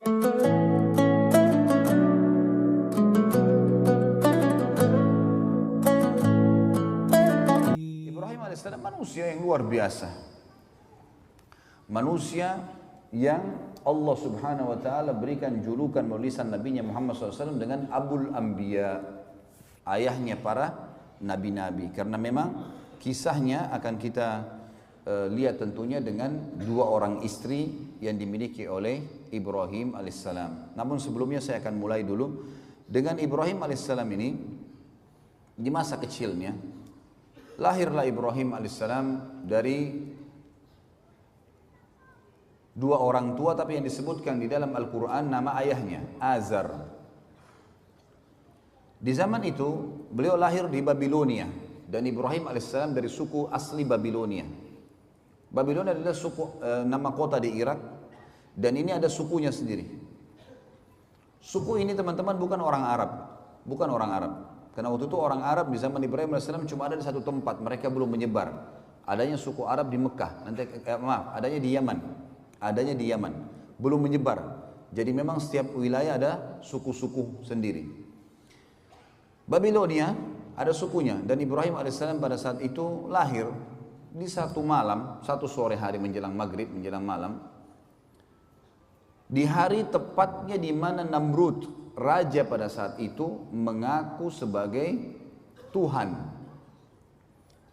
Ibrahim alaihissalam manusia yang luar biasa. Manusia yang Allah subhanahu wa ta'ala berikan julukan melalui lisan Nabi Muhammad SAW dengan Abul Anbiya, ayahnya para nabi-nabi. Karena memang kisahnya akan kita lihat tentunya dengan dua orang istri yang dimiliki oleh Ibrahim alaihissalam. Namun sebelumnya saya akan mulai dulu dengan Ibrahim alaihissalam ini. Di masa kecilnya lahirlah Ibrahim alaihissalam dari dua orang tua, tapi yang disebutkan di dalam Al-Quran nama ayahnya Azar. Di zaman itu beliau lahir di Babilonia, dan Ibrahim alaihissalam dari suku asli Babilonia. Babilonia adalah suku nama kota di Irak, dan ini ada sukunya sendiri. Suku ini teman-teman bukan orang Arab, bukan orang Arab. Karena waktu itu orang Arab di zaman Ibrahim alaihissalam cuma ada di satu tempat, mereka belum menyebar. Adanya suku Arab di Mekah, adanya di Yaman. Adanya di Yaman, belum menyebar. Jadi memang setiap wilayah ada suku-suku sendiri. Babilonia ada sukunya, dan Ibrahim alaihissalam pada saat itu lahir di satu malam, satu sore hari menjelang maghrib, menjelang malam. Di hari tepatnya di mana Namrud, raja pada saat itu, mengaku sebagai Tuhan.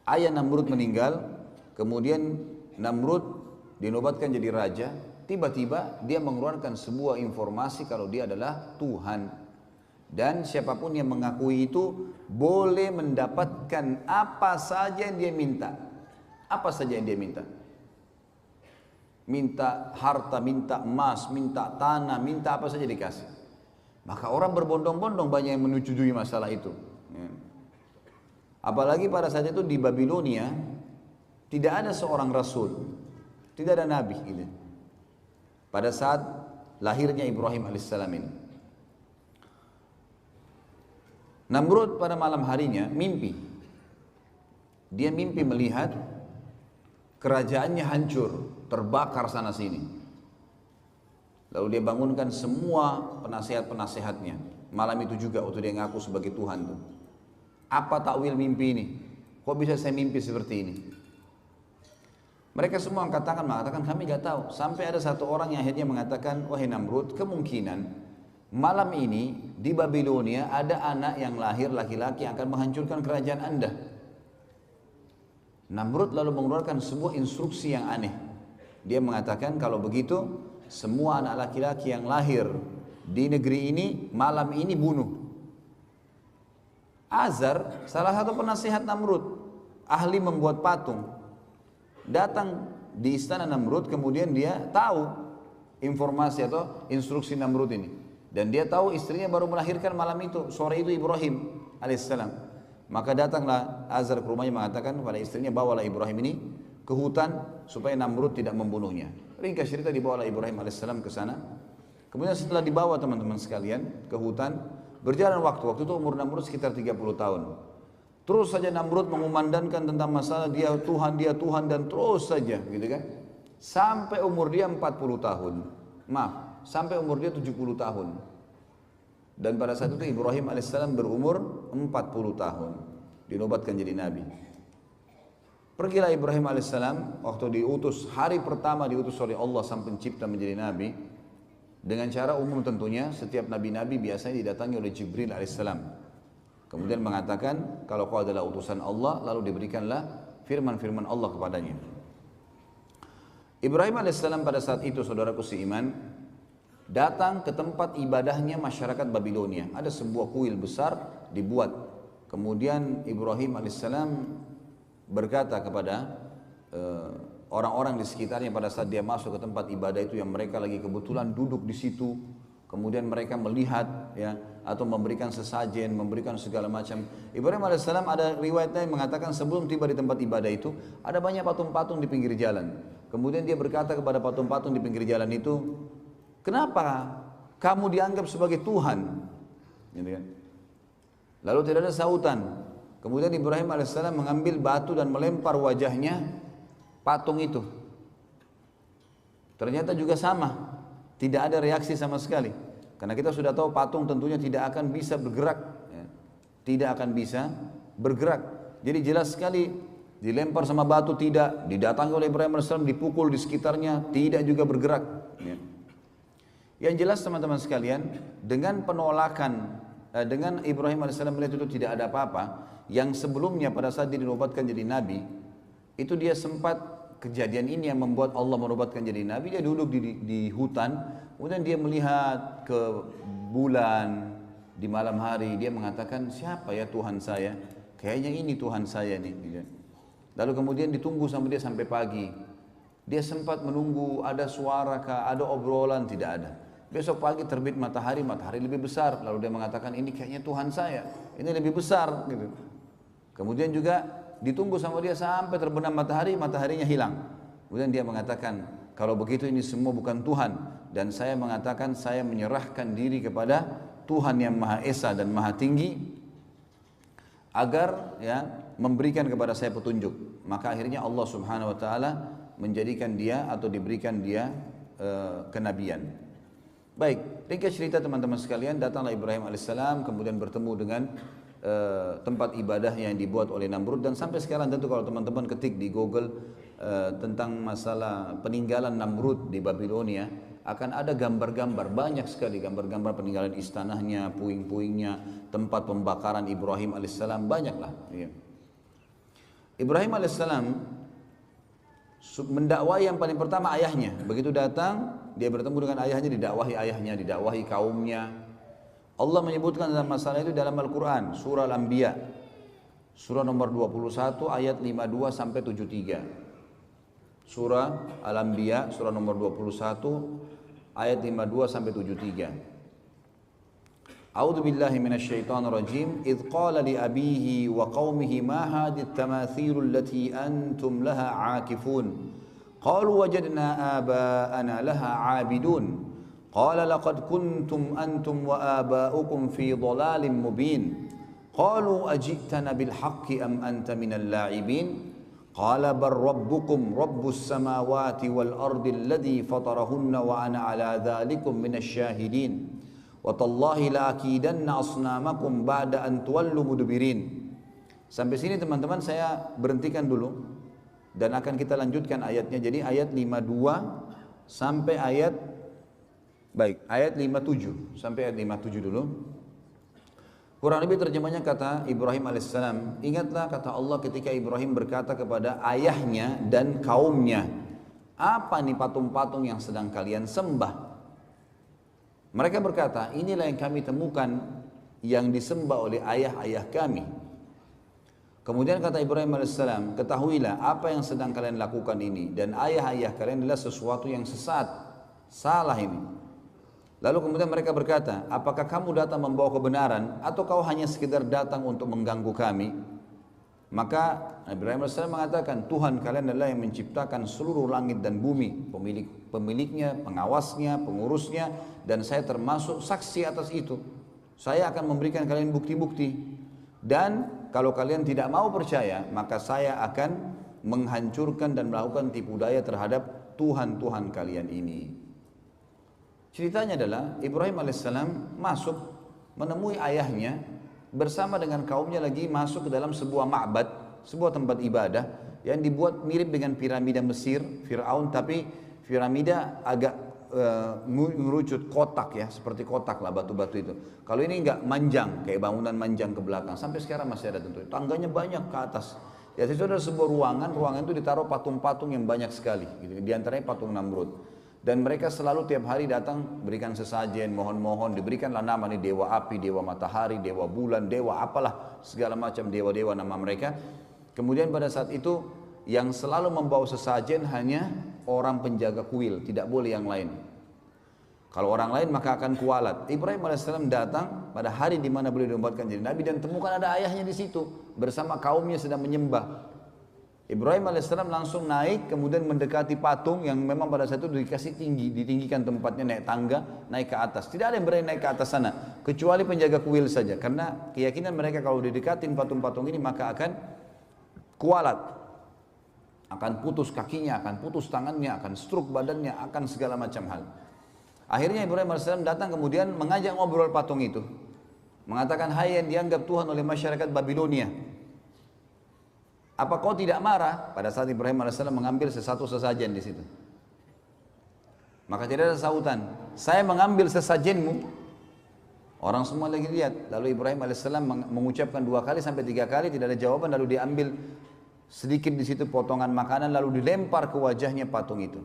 Ayah Namrud meninggal, kemudian Namrud dinobatkan jadi raja. Tiba-tiba dia mengeluarkan sebuah informasi kalau dia adalah Tuhan, dan siapapun yang mengakui itu boleh mendapatkan apa saja yang dia minta. Apa saja yang dia minta. Minta harta, minta emas, minta tanah, minta apa saja dikasih. Maka orang berbondong-bondong banyak yang menyetujui masalah itu. Apalagi pada saat itu di Babilonia tidak ada seorang rasul, tidak ada nabi gitu. Pada saat lahirnya Ibrahim alaihissalam ini, Namrud pada malam harinya mimpi. Dia mimpi melihat kerajaannya hancur, terbakar sana sini. Lalu dia bangunkan semua penasehat-penasehatnya. Malam itu juga waktu dia ngaku sebagai Tuhan tuh. Apa takwil mimpi ini? Kok bisa saya mimpi seperti ini? Mereka semua angkat tangan mengatakan kami gak tahu. Sampai ada satu orang yang akhirnya mengatakan, wahai Namrud, kemungkinan malam ini di Babilonia ada anak yang lahir laki-laki yang akan menghancurkan kerajaan Anda. Namrud lalu mengeluarkan sebuah instruksi yang aneh. Dia mengatakan kalau begitu semua anak laki-laki yang lahir di negeri ini malam ini bunuh. Azar, salah satu penasihat Namrud, ahli membuat patung, datang di istana Namrud, kemudian dia tahu informasi atau instruksi Namrud ini, dan dia tahu istrinya baru melahirkan malam itu, sore itu Ibrahim alaihissalam. Maka datanglah Azar ke rumahnya mengatakan kepada istrinya, bawalah Ibrahim ini ke hutan supaya Namrud tidak membunuhnya. Ringkas cerita, dibawalah Ibrahim alaihissalam ke sana. Kemudian setelah dibawa teman-teman sekalian ke hutan, berjalan waktu itu umur Namrud sekitar 30 tahun. Terus saja Namrud mengumandangkan tentang masalah dia Tuhan, dan terus saja gitu kan. Sampai umur dia 40 tahun. Maaf, sampai umur dia 70 tahun. Dan pada saat itu Ibrahim alaihissalam berumur 40 tahun. Dinobatkan jadi nabi. Pergilah Ibrahim alaihissalam waktu diutus, hari pertama diutus oleh Allah sang pencipta menjadi nabi. Dengan cara umum tentunya, setiap nabi-nabi biasanya didatangi oleh Jibril alaihissalam. Kemudian mengatakan kalau kau adalah utusan Allah, lalu diberikanlah firman-firman Allah kepadanya. Ibrahim alaihissalam pada saat itu, saudaraku seiman, datang ke tempat ibadahnya masyarakat Babilonia. Ada sebuah kuil besar dibuat. Kemudian Ibrahim alaihissalam berkata kepada orang-orang di sekitarnya pada saat dia masuk ke tempat ibadah itu, yang mereka lagi kebetulan duduk di situ. Kemudian mereka melihat ya, atau memberikan sesajen, memberikan segala macam. Ibrahim alaihissalam ada riwayatnya yang mengatakan sebelum tiba di tempat ibadah itu ada banyak patung-patung di pinggir jalan. Kemudian dia berkata kepada patung-patung di pinggir jalan itu, kenapa kamu dianggap sebagai Tuhan? Gitu kan? Lalu tidak ada sautan. Kemudian Ibrahim alaihissalam mengambil batu dan melempar wajahnya patung itu. Ternyata juga sama. Tidak ada reaksi sama sekali. Karena kita sudah tahu patung tentunya tidak akan bisa bergerak. Ya. Tidak akan bisa bergerak. Jadi jelas sekali dilempar sama batu tidak, didatangi oleh Ibrahim AS, dipukul di sekitarnya, tidak juga bergerak. Ya. Yang jelas teman-teman sekalian, dengan penolakan, dengan Ibrahim AS melihat itu tidak ada apa-apa, yang sebelumnya pada saat dia dinobatkan jadi nabi, itu dia sempat kejadian ini yang membuat Allah menobatkan jadi nabi. Dia duduk di hutan, kemudian dia melihat ke bulan di malam hari. Dia mengatakan, siapa ya Tuhan saya? Kayaknya ini Tuhan saya nih. Lalu kemudian ditunggu sama dia sampai pagi. Dia sempat menunggu ada suara kah, ada obrolan, tidak ada. Besok pagi terbit matahari, matahari lebih besar. Lalu dia mengatakan, ini kayaknya Tuhan saya, ini lebih besar gitu. Kemudian juga ditunggu sama dia sampai terbenam matahari, mataharinya hilang. Kemudian dia mengatakan, kalau begitu ini semua bukan Tuhan, dan saya mengatakan saya menyerahkan diri kepada Tuhan yang Maha Esa dan Maha Tinggi agar ya memberikan kepada saya petunjuk. Maka akhirnya Allah Subhanahu wa taala menjadikan dia atau diberikan dia kenabian. Baik, ringkas cerita teman-teman sekalian, datanglah Ibrahim alaihissalam kemudian bertemu dengan tempat ibadah yang dibuat oleh Namrud. Dan sampai sekarang tentu kalau teman-teman ketik di Google tentang masalah peninggalan Namrud di Babilonia, akan ada gambar-gambar, banyak sekali gambar-gambar peninggalan istananya, puing-puingnya, tempat pembakaran Ibrahim alaihissalam, banyaklah. Ya. Ibrahim alaihissalam mendakwai yang paling pertama ayahnya. Begitu datang, dia bertemu dengan ayahnya, didakwahi ayahnya, didakwahi kaumnya. Allah menyebutkan dalam masalah itu dalam Al-Quran, surah Al-Anbiya, surah nomor 21 ayat 52 sampai 73. Surah Al-Anbiya, surah nomor 21 ayat 52 sampai 73. A'udzu billahi minasyaitonir rajim. Idz qala li abihi wa qaumihi ma hadhihi at-tamathil allati antum laha 'akifun. Qalu wajadna aba'ana laha 'abidun. قال لقد كنتم أنتم وآباؤكم في ضلال مبين قالوا أجئتنا بالحق أم أنت من اللاعبين قال بل ربكم رب السماوات والأرض الذي فطرهن وأنا على ذلكم من الشاهدين وتالله لأكيدن أصنامكم بعد أن تولوا مدبرين. Sampai sini teman-teman saya berhentikan dulu dan akan kita lanjutkan ayatnya. Jadi ayat 52 sampai ayat ayat 57 sampai ayat 57 dulu. Kurang lebih terjemahnya kata Ibrahim alaihissalam, ingatlah kata Allah ketika Ibrahim berkata kepada ayahnya dan kaumnya, apa nih patung-patung yang sedang kalian sembah? Mereka berkata, inilah yang kami temukan yang disembah oleh ayah-ayah kami. Kemudian kata Ibrahim alaihissalam, ketahuilah apa yang sedang kalian lakukan ini dan ayah-ayah kalian adalah sesuatu yang sesat, salah ini. Lalu kemudian mereka berkata, apakah kamu datang membawa kebenaran atau kau hanya sekedar datang untuk mengganggu kami? Maka Ibrahim AS mengatakan, Tuhan kalian adalah yang menciptakan seluruh langit dan bumi, pemiliknya, pengawasnya, pengurusnya, dan saya termasuk saksi atas itu. Saya akan memberikan kalian bukti-bukti, dan kalau kalian tidak mau percaya, maka saya akan menghancurkan dan melakukan tipu daya terhadap Tuhan-Tuhan kalian ini. Ceritanya adalah Ibrahim alaihissalam masuk menemui ayahnya bersama dengan kaumnya lagi masuk ke dalam sebuah ma'bad, sebuah tempat ibadah yang dibuat mirip dengan piramida Mesir, Fir'aun, tapi piramida agak mengerucut kotak ya, seperti kotak lah batu-batu itu. Kalau ini enggak manjang, kayak bangunan manjang ke belakang, sampai sekarang masih ada tentu. Tangganya banyak ke atas. Ya, itu ada sebuah ruangan itu ditaruh patung-patung yang banyak sekali, gitu. Di antaranya patung Namrud. Dan mereka selalu tiap hari datang berikan sesajen, mohon-mohon, diberikanlah nama nih dewa api, dewa matahari, dewa bulan, dewa apalah, segala macam dewa-dewa nama mereka. Kemudian pada saat itu yang selalu membawa sesajen hanya orang penjaga kuil, tidak boleh yang lain. Kalau orang lain maka akan kualat. Ibrahim alaihissalam datang pada hari di mana beliau dinobatkan jadi nabi dan temukan ada ayahnya di situ bersama kaumnya sedang menyembah. Ibrahim alaihissalam langsung naik, kemudian mendekati patung yang memang pada saat itu dikasih tinggi, ditinggikan tempatnya, naik tangga, naik ke atas. Tidak ada yang berani naik ke atas sana, kecuali penjaga kuil saja. Karena keyakinan mereka kalau didekatin patung-patung ini maka akan kualat, akan putus kakinya, akan putus tangannya, akan stroke badannya, akan segala macam hal. Akhirnya Ibrahim AS datang kemudian mengajak ngobrol patung itu. Mengatakan, hai yang dianggap Tuhan oleh masyarakat Babilonia, apa kau tidak marah? Pada saat Ibrahim AS mengambil sesuatu sesajen di situ. Maka tidak ada sautan. Saya mengambil sesajenmu. Orang semua lagi lihat. Lalu Ibrahim AS mengucapkan 2 kali sampai 3 kali, tidak ada jawaban. Lalu diambil sedikit di situ potongan makanan, lalu dilempar ke wajahnya patung itu.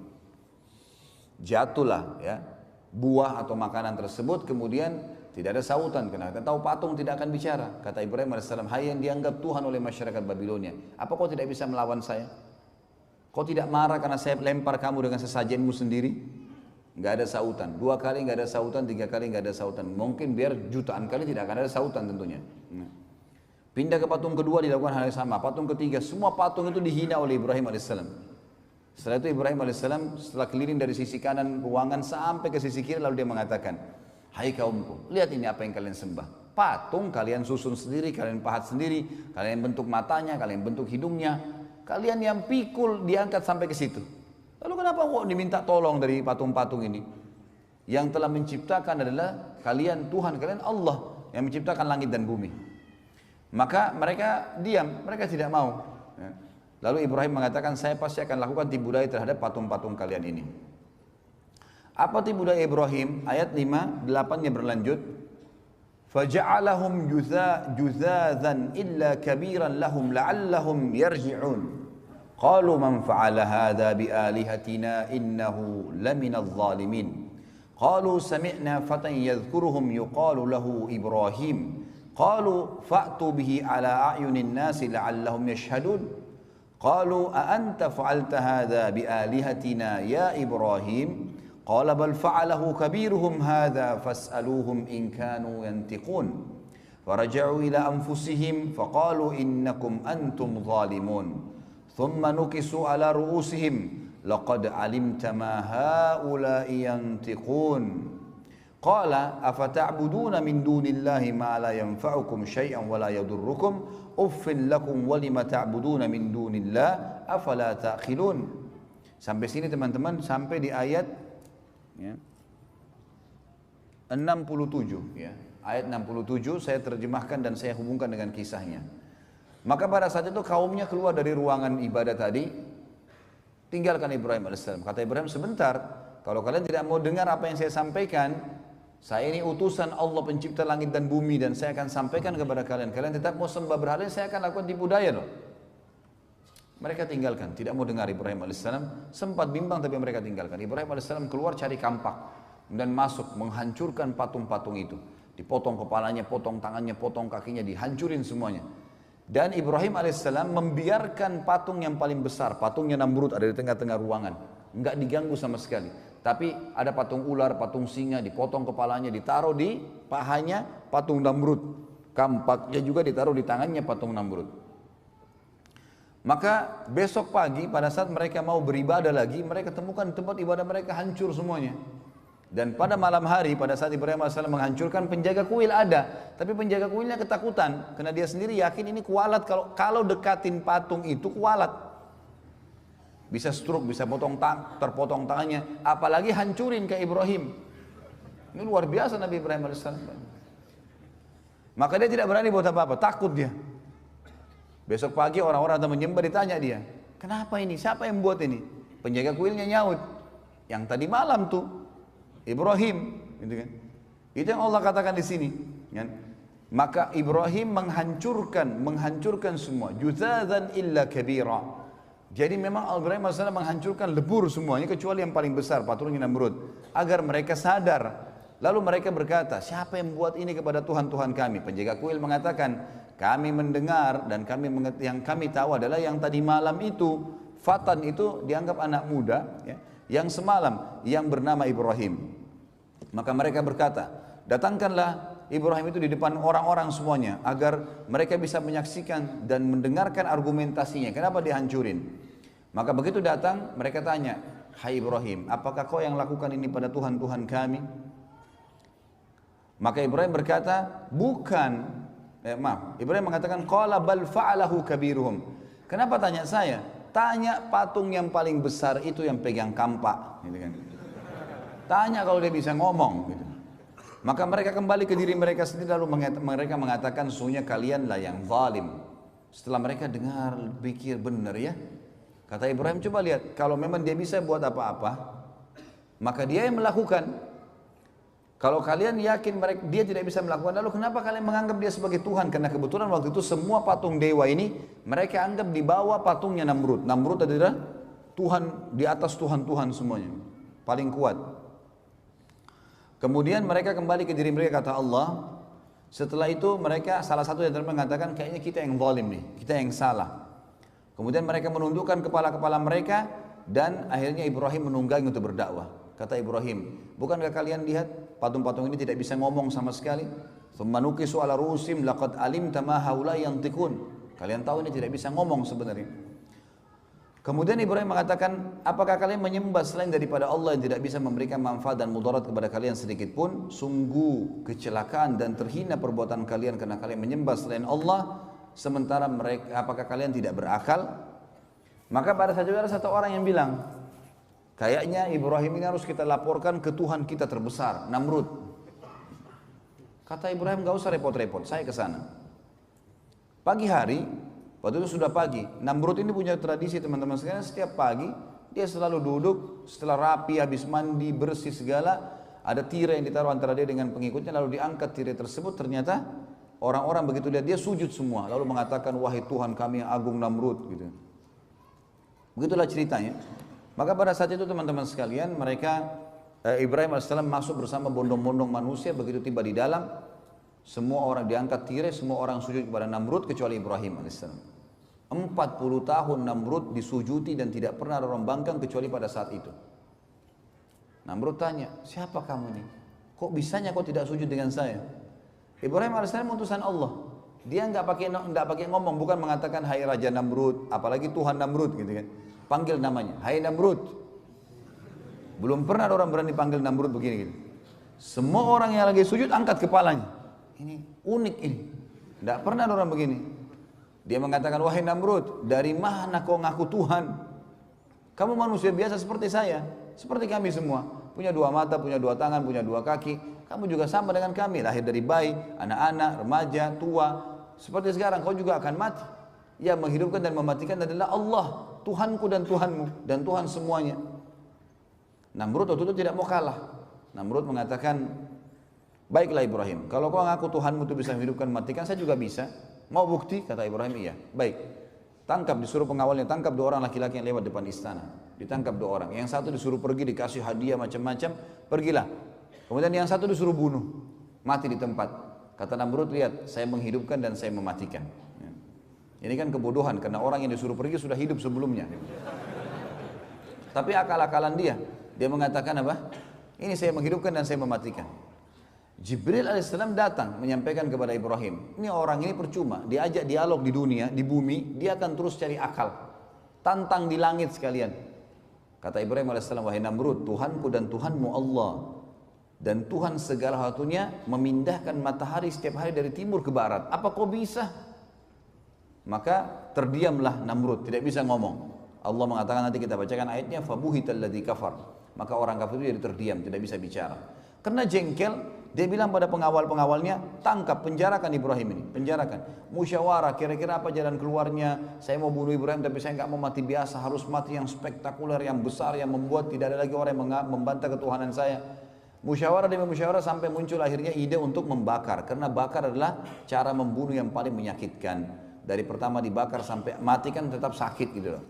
Jatuhlah ya buah atau makanan tersebut, kemudian tidak ada sautan. Karena kita tahu patung tidak akan bicara. Kata Ibrahim AS, hai yang dianggap Tuhan oleh masyarakat Babilonia, apa kau tidak bisa melawan saya? Kau tidak marah karena saya lempar kamu dengan sesajenmu sendiri? Nggak ada sautan. 2 kali nggak ada sautan, 3 kali nggak ada sautan. Mungkin biar jutaan kali tidak akan ada sautan tentunya. Pindah ke patung kedua dilakukan hal yang sama. Patung ketiga, semua patung itu dihina oleh Ibrahim AS. Setelah itu Ibrahim AS setelah keliling dari sisi kanan ruangan sampai ke sisi kiri, lalu dia mengatakan, hai kaumku, lihat ini apa yang kalian sembah. Patung kalian susun sendiri, kalian pahat sendiri, kalian bentuk matanya, kalian bentuk hidungnya, kalian yang pikul diangkat sampai ke situ. Lalu kenapa kok diminta tolong dari patung-patung ini? Yang telah menciptakan adalah kalian Tuhan, kalian Allah yang menciptakan langit dan bumi. Maka mereka diam, mereka tidak mau. Lalu Ibrahim mengatakan, saya pasti akan lakukan tipu daya terhadap patung-patung kalian ini. Apa tipu daya Ibrahim? Ayat 5, 8-nya berlanjut. فَجَعَلَهُمْ جُذَاذًا إِلَّا كَبِيرًا لَهُمْ لَعَلَّهُمْ يَرْجِعُونَ قالوا من فعل هذا بآلهتنا إنه لمن الظالمين قالوا سمعنا فتى يذكرهم يقال له إبراهيم قالوا فأتوا به على أعين الناس لعلهم يشهدون قالوا أأنت فعلت هذا بآلهتنا يا إبراهيم قال بل فعله كبيرهم هذا فاسألوهم إن كانوا ينطقون فرجعوا إلى أنفسهم فقالوا إنكم أنتم ظالمون ثم نكسوا على رؤوسهم لقد علمت ما هؤلاء ينطقون قال أفتعبدون من دون الله ما لا ينفعكم شيئا ولا يضركم أف لكم ولم تعبدون من دون الله أفلا تأخلون. Sampai sini teman-teman, sampai di ayat ya, 67 ya. Ayat 67 saya terjemahkan dan saya hubungkan dengan kisahnya. Maka pada saat itu kaumnya keluar dari ruangan ibadah tadi, tinggalkan Ibrahim AS. Kata Ibrahim, sebentar, kalau kalian tidak mau dengar apa yang saya sampaikan, saya ini utusan Allah pencipta langit dan bumi dan saya akan sampaikan kepada kalian. Kalian tetap mau sembah berhala, saya akan lakukan tipu daya loh. Mereka tinggalkan, tidak mau dengar Ibrahim AS. Sempat bimbang tapi mereka tinggalkan. Ibrahim AS keluar cari kampak dan masuk menghancurkan patung-patung itu. Dipotong kepalanya, potong tangannya, potong kakinya, dihancurin semuanya. Dan Ibrahim AS membiarkan patung yang paling besar, patungnya Namrud ada di tengah-tengah ruangan, enggak diganggu sama sekali. Tapi ada patung ular, patung singa, dipotong kepalanya, ditaruh di pahanya patung Namrud. Kampaknya juga ditaruh di tangannya patung Namrud. Maka besok pagi pada saat mereka mau beribadah lagi, mereka temukan tempat ibadah mereka hancur semuanya. Dan pada malam hari, pada saat Ibrahim AS menghancurkan, penjaga kuil ada. Tapi penjaga kuilnya ketakutan, karena dia sendiri yakin ini kualat, kalau dekatin patung itu kualat. Bisa stroke, bisa terpotong tangannya, apalagi hancurin ke Ibrahim. Ini luar biasa Nabi Ibrahim AS. Maka dia tidak berani buat apa-apa, takut dia. Besok pagi orang-orang yang menyembah ditanya dia, kenapa ini, siapa yang buat ini? Penjaga kuilnya nyaut, yang tadi malam tuh Ibrahim, gitu kan? Itu yang Allah katakan di sini, kan? Maka Ibrahim menghancurkan semua, juzadzan illa kabira. Jadi memang Ibrahim AS menghancurkan lebur semuanya kecuali yang paling besar, patungnya Namrud, agar mereka sadar. Lalu mereka berkata, siapa yang buat ini kepada Tuhan-Tuhan kami? Penjaga kuil mengatakan, kami mendengar dan yang kami tahu adalah yang tadi malam itu, Fatan itu dianggap anak muda, ya, yang semalam yang bernama Ibrahim. Maka mereka berkata, datangkanlah Ibrahim itu di depan orang-orang semuanya agar mereka bisa menyaksikan dan mendengarkan argumentasinya kenapa dihancurin. Maka begitu datang mereka tanya, hai Ibrahim, apakah kau yang lakukan ini pada Tuhan-Tuhan kami? Maka Ibrahim berkata, bukan. Ibrahim mengatakan, qala bal fa'alahu kabiruhum. Kenapa tanya saya? Tanya patung yang paling besar itu yang pegang kampak, gitu kan. Tanya kalau dia bisa ngomong gitu. Maka mereka kembali ke diri mereka sendiri lalu mereka mengatakan sesungguhnya kalianlah yang zalim. Setelah mereka dengar, pikir benar ya. Kata Ibrahim, coba lihat, kalau memang dia bisa buat apa-apa, maka dia yang melakukan. Kalau kalian yakin dia tidak bisa melakukan, lalu kenapa kalian menganggap dia sebagai Tuhan? Karena kebetulan waktu itu semua patung dewa ini mereka anggap di bawah patungnya Namrud. Namrud adalah Tuhan di atas Tuhan-Tuhan semuanya, paling kuat. Kemudian mereka kembali ke diri mereka, kata Allah. Setelah itu mereka salah satu yang mengatakan kayaknya kita yang zalim nih, kita yang salah. Kemudian mereka menundukkan kepala-kepala mereka dan akhirnya Ibrahim menunggangi untuk berdakwah. Kata Ibrahim, bukankah kalian lihat patung-patung ini tidak bisa ngomong sama sekali? Tsumma nuqisu ala ru'usihim laqad alimta ma haula yantiqun. Kalian tahu ini tidak bisa ngomong sebenarnya. Kemudian Ibrahim mengatakan, apakah kalian menyembah selain daripada Allah yang tidak bisa memberikan manfaat dan mudarat kepada kalian sedikit pun? Sungguh kecelakaan dan terhina perbuatan kalian karena kalian menyembah selain Allah, sementara mereka, apakah kalian tidak berakal? Maka pada saat itu ada satu orang yang bilang, kayaknya Ibrahim ini harus kita laporkan ke Tuhan kita terbesar, Namrud. Kata Ibrahim, gak usah repot-repot, saya ke sana. Pagi hari, waktu itu sudah pagi. Namrud ini punya tradisi teman-teman sekalian, setiap pagi dia selalu duduk setelah rapi, habis mandi, bersih segala, ada tirai yang ditaruh antara dia dengan pengikutnya, lalu diangkat tirai tersebut. Ternyata orang-orang begitu lihat dia sujud semua, lalu mengatakan, wahai Tuhan kami yang agung Namrud gitu. Begitulah ceritanya. Maka pada saat itu teman-teman sekalian, Ibrahim AS masuk bersama bondong-bondong manusia. Begitu tiba di dalam, semua orang diangkat tirai, semua orang sujud kepada Namrud kecuali Ibrahim AS. 40 tahun Namrud disujuti dan tidak pernah ada orang bangkang kecuali pada saat itu. Namrud tanya, siapa kamu ini? Kok bisanya kau tidak sujud dengan saya? Ibrahim AS utusan Allah. Dia nggak pakai ngomong, bukan mengatakan hai Raja Namrud, apalagi Tuhan Namrud gitu kan. Panggil namanya, hai Namrud. Belum pernah ada orang berani panggil Namrud begini gitu. Semua orang yang lagi sujud angkat kepalanya. Ini unik ini. Tidak pernah ada orang begini. Dia mengatakan, wahai Namrud, dari mana kau ngaku Tuhan? Kamu manusia biasa seperti saya, seperti kami semua. Punya dua mata, punya dua tangan, punya dua kaki. Kamu juga sama dengan kami, lahir dari bayi, anak-anak, remaja, tua. Seperti sekarang, kau juga akan mati. Yang menghidupkan dan mematikan adalah Allah, Tuhanku dan Tuhanmu, dan Tuhan semuanya. Namrud waktu itu tidak mau kalah. Namrud mengatakan, baiklah Ibrahim, kalau kau ngaku Tuhanmu itu bisa menghidupkan, mematikan, saya juga bisa. Mau bukti? Kata Ibrahim, iya. Baik, tangkap, disuruh pengawalnya, tangkap dua orang laki-laki yang lewat depan istana. Ditangkap dua orang, yang satu disuruh pergi, dikasih hadiah macam-macam, pergilah. Kemudian yang satu disuruh bunuh, mati di tempat. Kata Namrud, lihat, saya menghidupkan dan saya mematikan. Ini kan kebodohan, karena orang yang disuruh pergi sudah hidup sebelumnya. Tapi akal-akalan dia mengatakan apa? Ini saya menghidupkan dan saya mematikan. Jibril alaihissalam datang menyampaikan kepada Ibrahim, ini orang ini percuma, diajak dialog di dunia, di bumi, dia akan terus cari akal, tantang di langit sekalian. Kata Ibrahim alaihissalam, wahai Namrud, Tuhanku dan Tuhanmu Allah, dan Tuhan segala satunya memindahkan matahari setiap hari dari timur ke barat, apa kau bisa? Maka terdiamlah Namrud, tidak bisa ngomong. Allah mengatakan, nanti kita bacakan ayatnya, fabuhital ladzi kafar, maka orang kafir itu jadi terdiam, tidak bisa bicara. Karena jengkel, dia bilang pada pengawal-pengawalnya, tangkap, penjarakan Ibrahim ini, penjarakan. Musyawarah, kira-kira apa jalan keluarnya? Saya mau bunuh Ibrahim, tapi saya nggak mau mati biasa, harus mati yang spektakuler, yang besar, yang membuat tidak ada lagi orang yang membantah ketuhanan saya. Musyawarah demi musyawarah sampai muncul akhirnya ide untuk membakar, karena bakar adalah cara membunuh yang paling menyakitkan. Dari pertama dibakar sampai mati kan tetap sakit gitu loh.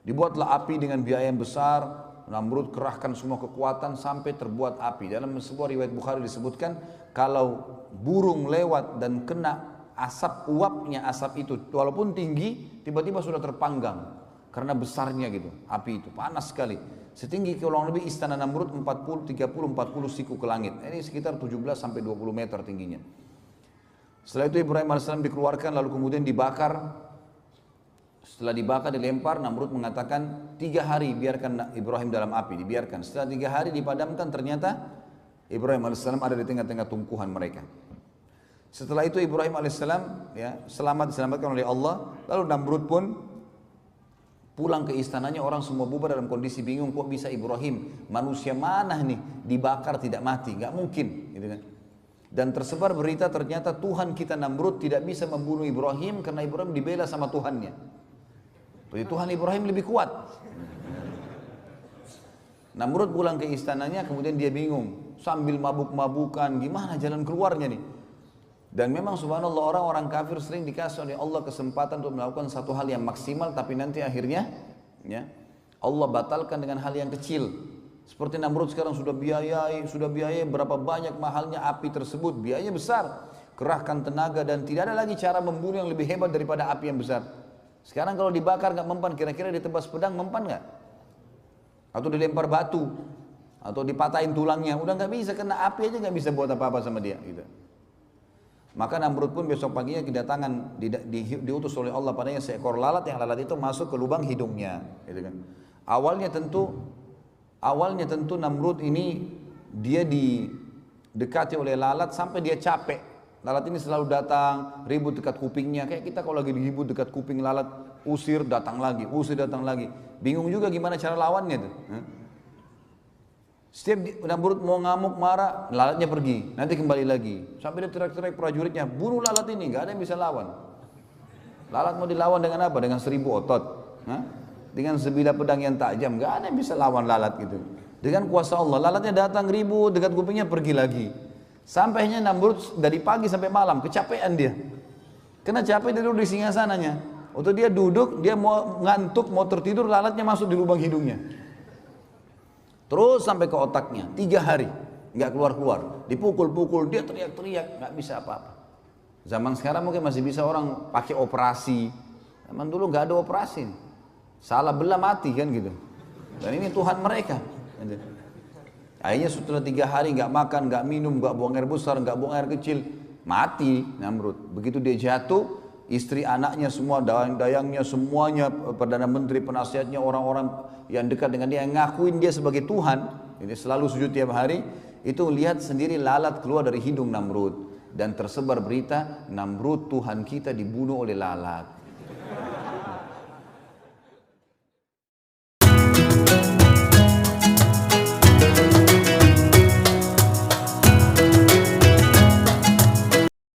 Dibuatlah api dengan biaya yang besar. Namrud kerahkan semua kekuatan sampai terbuat api. Dalam sebuah riwayat Bukhari disebutkan, kalau burung lewat dan kena asap, uapnya asap itu walaupun tinggi, tiba-tiba sudah terpanggang karena besarnya gitu. Api itu panas sekali, setinggi kurang lebih istana Namrud 30-40 siku ke langit. Ini sekitar 17-20 meter tingginya. Setelah itu Ibrahim AS dikeluarkan, lalu kemudian dibakar. Setelah dibakar, dilempar, Namrud mengatakan 3 hari biarkan Ibrahim dalam api, dibiarkan. Setelah 3 hari dipadamkan, ternyata Ibrahim AS ada di tengah-tengah tumpuhan mereka. Setelah itu Ibrahim AS ya, diselamatkan oleh Allah. Lalu Namrud pun Pulang ke istananya orang semua bubar dalam kondisi bingung, kok bisa Ibrahim, manusia mana nih dibakar tidak mati, nggak mungkin, gitu kan? Dan tersebar berita ternyata Tuhan kita Namrud tidak bisa membunuh Ibrahim karena Ibrahim dibela sama Tuhannya. Jadi Tuhan Ibrahim lebih kuat. Namrud pulang ke istananya, kemudian dia bingung, sambil mabuk-mabukan, gimana jalan keluarnya nih? Dan memang subhanallah orang-orang kafir sering dikasih oleh Allah kesempatan untuk melakukan satu hal yang maksimal, tapi nanti akhirnya ya, Allah batalkan dengan hal yang kecil. Seperti Namrud sekarang sudah biayai berapa banyak mahalnya api tersebut, biayanya besar, kerahkan tenaga dan tidak ada lagi cara membunuh yang lebih hebat daripada api yang besar. Sekarang kalau dibakar nggak mempan, kira-kira ditebas pedang mempan nggak? Atau dilempar batu, atau dipatahin tulangnya, udah nggak bisa, karena api aja nggak bisa buat apa-apa sama dia. Gitu. Maka Namrud pun besok paginya kedatangan diutus oleh Allah padanya seekor lalat, yang lalat itu masuk ke lubang hidungnya, gitu kan. Awalnya tentu Namrud ini dia didekati oleh lalat sampai dia capek. Lalat ini selalu datang ribut dekat kupingnya, kayak kita kalau lagi ribut dekat kuping lalat, usir datang lagi. Bingung juga gimana cara lawannya tuh. Setiap Namrud mau ngamuk marah, lalatnya pergi, nanti kembali lagi. Sampai dia teriak-teriak prajuritnya, bunuh lalat ini, nggak ada yang bisa lawan. Lalat mau dilawan dengan apa? Dengan 1000 otot, dengan sebilah pedang yang tajam, nggak ada yang bisa lawan lalat gitu. Dengan kuasa Allah, lalatnya datang ribut dekat kupingnya, pergi lagi. Sampainya Namrud dari pagi sampai malam, kecapean dia. Kena capek dia duduk di singgasananya. Waktu dia duduk, dia mau ngantuk, mau tertidur, lalatnya masuk di lubang hidungnya. Terus sampai ke otaknya, 3 hari nggak keluar-keluar, dipukul-pukul, dia teriak-teriak, nggak bisa apa-apa. Zaman sekarang mungkin masih bisa orang pakai operasi, zaman dulu nggak ada operasi, salah belah mati kan gitu. Dan ini Tuhan mereka. Akhirnya setelah 3 hari nggak makan, nggak minum, nggak buang air besar, nggak buang air kecil, mati Namrud. Begitu dia jatuh, istri anaknya semua, dayang-dayangnya semuanya, perdana menteri, penasihatnya, orang-orang yang dekat dengan dia, yang ngakuin dia sebagai Tuhan, ini selalu sujud tiap hari, itu lihat sendiri lalat keluar dari hidung Namrud. Dan tersebar berita, Namrud Tuhan kita dibunuh oleh lalat.